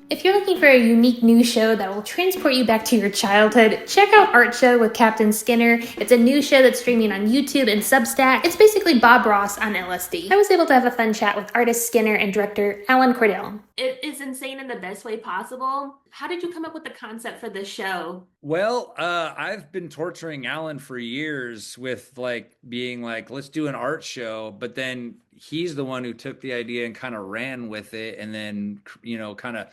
If you're looking for a unique new show that will transport you back to your childhood, check out Art Show with Captain Skinner. It's a new show that's streaming on YouTube and Substack. It's basically Bob Ross on LSD. I was able to have a fun chat with artist Skinner and director Allen Cordell. It is insane in the best way possible. How did you come up with the concept for this show? Well, I've been torturing Alan for years with like being like, let's do an art show. But then he's the one who took the idea and kind of ran with it and then, kind of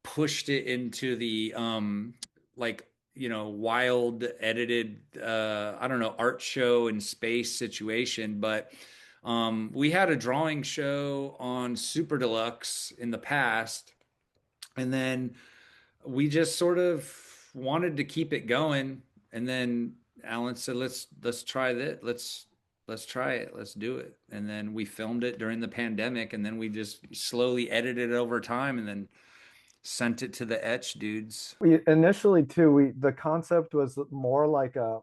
pushed it into the like, wild edited, I don't know, art show in space situation. But we had a drawing show on Super Deluxe in the past. And then we just sort of wanted to keep it going, and then Alan said, let's try that. Let's try it. Let's do it." And then we filmed it during the pandemic, and then we just slowly edited it over time, and then sent it to the etch dudes. We initially too, we the concept was more like a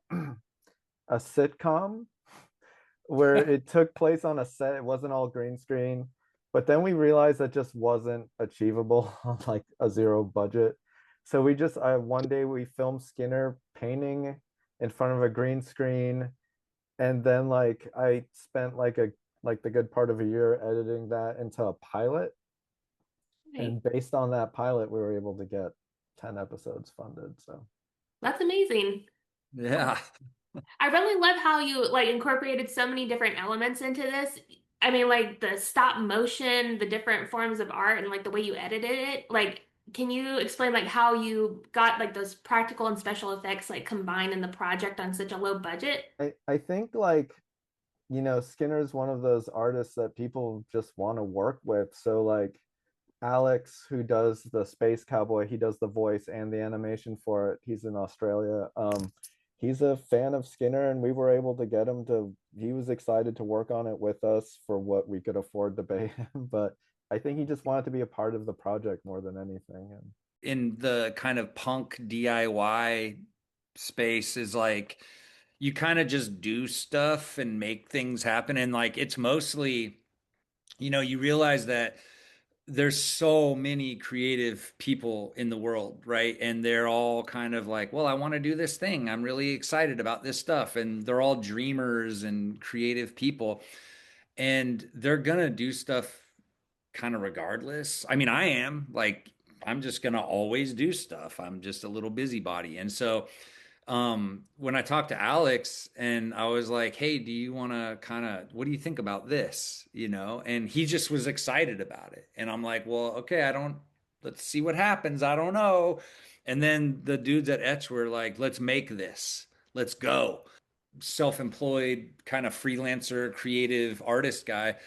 sitcom where it took place on a set. It wasn't all green screen, but then we realized that just wasn't achievable on like a zero budget. So we just one day we filmed Skinner painting in front of a green screen, and then like I spent like the good part of a year editing that into a pilot. Right. And based on that pilot, we were able to get 10 episodes funded. So That's amazing. Yeah. I really love how you like incorporated so many different elements into this. I mean, like the stop motion, the different forms of art, and like the way you edited it. Like, can you explain like how you got like those practical and special effects like combined in the project on such a low budget? I think like, Skinner's one of those artists that people just want to work with. So like Alex, who does the Space Cowboy, he does the voice and the animation for it. He's in Australia. He's a fan of Skinner, and we were able to get him to. He was excited to work on it with us for what we could afford to pay him. But I think he just wanted to be a part of the project more than anything. And In the kind of punk DIY space is like you kind of just do stuff and make things happen, and like it's mostly, you realize that there's so many creative people in the world, right? And they're all kind of like, well, I want to do this thing. I'm really excited about this stuff. And they're all dreamers and creative people. And they're going to do stuff kind of regardless. I mean, I am like, I'm just going to always do stuff. I'm just a little busybody. And so, when I talked to Alex and I was like, "Hey, do you want to kind of what do you think about this?" And he just was excited about it. And I'm like, "Well, okay, I don't let's see what happens. I don't know." And then the dudes at Etch were like, "Let's make this. Let's go." Self-employed kind of freelancer, creative artist guy.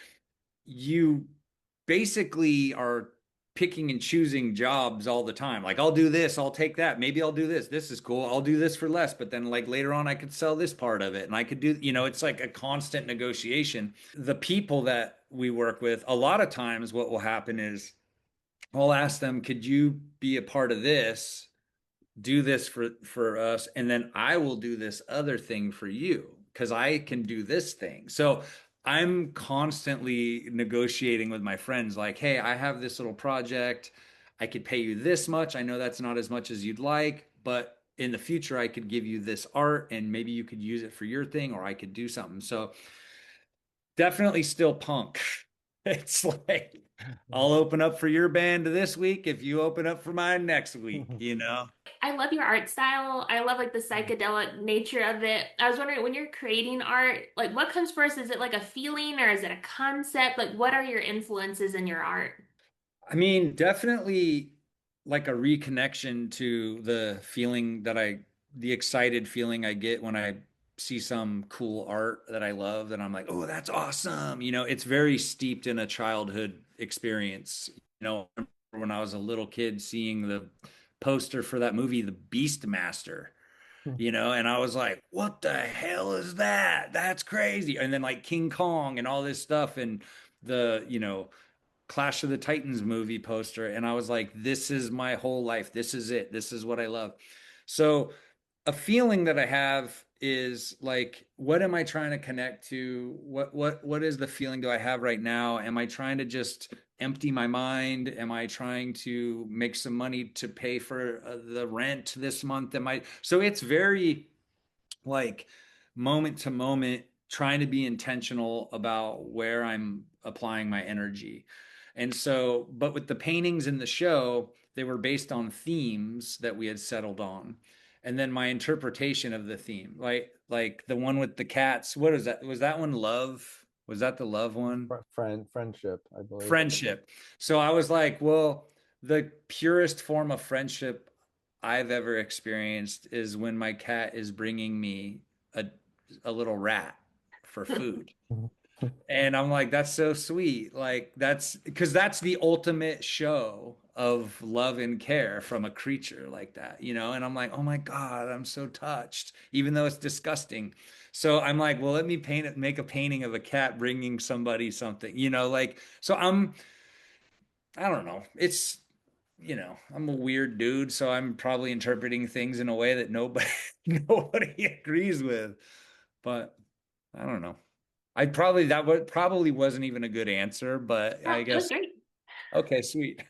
You basically are picking and choosing jobs all the time. Like, I'll do this, I'll take that. Maybe I'll do this. This is cool. I'll do this for less. But then, like, later on, I could sell this part of it and I could do, it's like a constant negotiation. The people that we work with, a lot of times, what will happen is I'll ask them, could you be a part of this? Do this for us, and then I will do this other thing for you because I can do this thing. So I'm constantly negotiating with my friends, like, hey, I have this little project. I could pay you this much. I know that's not as much as you'd like, but in the future, I could give you this art and maybe you could use it for your thing, or I could do something. So definitely still punk. It's like I'll open up for your band this week if you open up for mine next week. I love your art style. I love like the psychedelic nature of it. I was wondering when you're creating art, like what comes first? Is it like a feeling or is it a concept? Like what are your influences in your art? I mean, definitely like a reconnection to the excited feeling I get when I see some cool art that I love that I'm like, oh, that's awesome. It's very steeped in a childhood experience. When I was a little kid seeing the poster for that movie, The Beastmaster, and I was like, what the hell is that? That's crazy. And then like King Kong and all this stuff and the Clash of the Titans movie poster. And I was like, this is my whole life. This is it. This is what I love. So a feeling that I have is like, what am I trying to connect to? What is the feeling do I have right now? Am I trying to just empty my mind? Am I trying to make some money to pay for the rent this month? So it's very like moment to moment, trying to be intentional about where I'm applying my energy. And so, but with the paintings in the show, they were based on themes that we had settled on. And then my interpretation of the theme, like the one with the cats, what is that? Was that one love? Was that the love one? Friendship, I believe. Friendship. So I was like, well, the purest form of friendship I've ever experienced is when my cat is bringing me a a little rat for food. And I'm like, that's so sweet. Like that's because that's the ultimate show of love and care from a creature like that, you know? And I'm like, oh my God, I'm so touched, even though it's disgusting. So I'm like, well, let me make a painting of a cat bringing somebody something, you know, like, so I don't know. I'm a weird dude, so I'm probably interpreting things in a way that nobody nobody agrees with. But I don't know. That probably wasn't even a good answer, but Oh, I it was guess great. okay, sweet.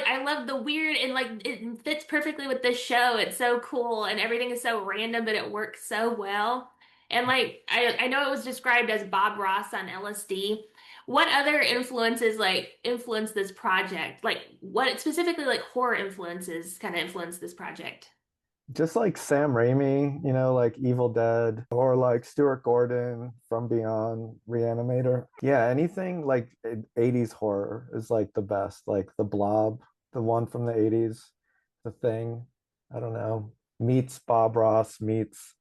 I love the weird and like it fits perfectly with this show. It's so cool and everything is so random, but it works so well. And like I know it was described as Bob Ross on LSD. What other influences like influence this project? Like what specifically like horror influences kind of influence this project? Just like Sam Raimi, like Evil Dead, or like Stuart Gordon from Beyond, Reanimator. Yeah, anything like 80s horror is like the best. Like The Blob, the one from the 80s, The Thing, I don't know, meets Bob Ross, meets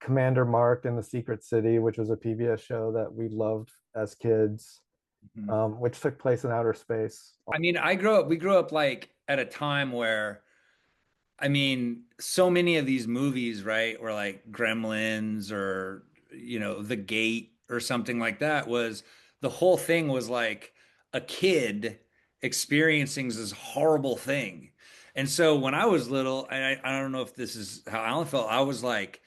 Commander Mark in the Secret City, which was a PBS show that we loved as kids, Mhm. which took place in outer space. I mean, we grew up like at a time where I mean, so many of these movies, right, were like Gremlins or, The Gate or something like that was the whole thing was like a kid experiencing this horrible thing. And so when I was little, and I don't know if this is how Alan felt, I was like,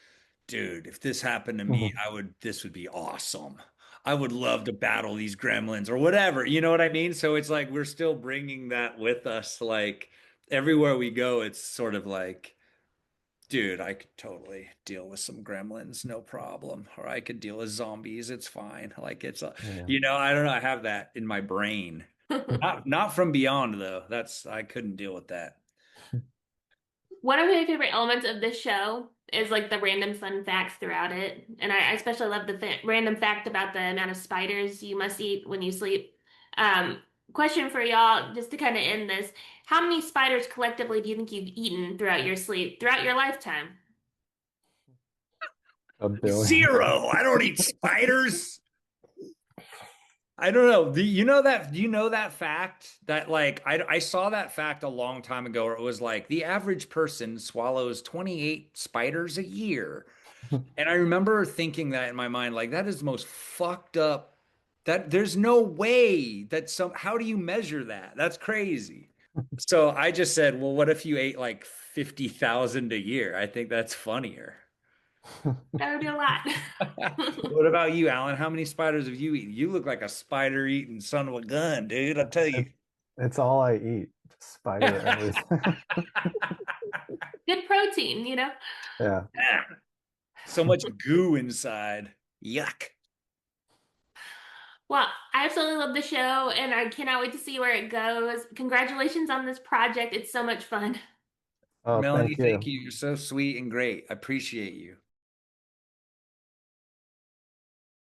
dude, if this happened to me, this would be awesome. I would love to battle these gremlins or whatever. You know what I mean? So it's like we're still bringing that with us. Like everywhere we go, it's sort of like, dude, I could totally deal with some gremlins, no problem. Or I could deal with zombies. It's fine. Like Yeah. I don't know. I have that in my brain. Not from beyond though. I couldn't deal with that. One of my favorite elements of this show is like the random fun facts throughout it. And I especially love the fa random fact about the amount of spiders you must eat when you sleep. Um, Question for y'all, just to kind of end this. How many spiders collectively do you think you've eaten throughout your sleep, throughout your lifetime? A billion. Zero. I don't eat spiders. I don't know. Do you know that fact that like I saw that fact a long time ago where it was like the average person swallows 28 spiders a year. And I remember thinking that in my mind, like that is the most fucked up that there's no way that how do you measure that? That's crazy. So I just said, well, what if you ate like 50,000 a year? I think that's funnier. That would be a lot. What about you, Alan? How many spiders have you eaten? You look like a spider eating son of a gun, dude. I'll tell you. It, it's all I eat. Just spider everything. Good protein, you know? Yeah. So much goo inside. Yuck. Well, I absolutely love the show and I cannot wait to see where it goes. Congratulations on this project. It's so much fun. Oh, Melanie, thank thank you. you. You're so sweet and great. I appreciate you.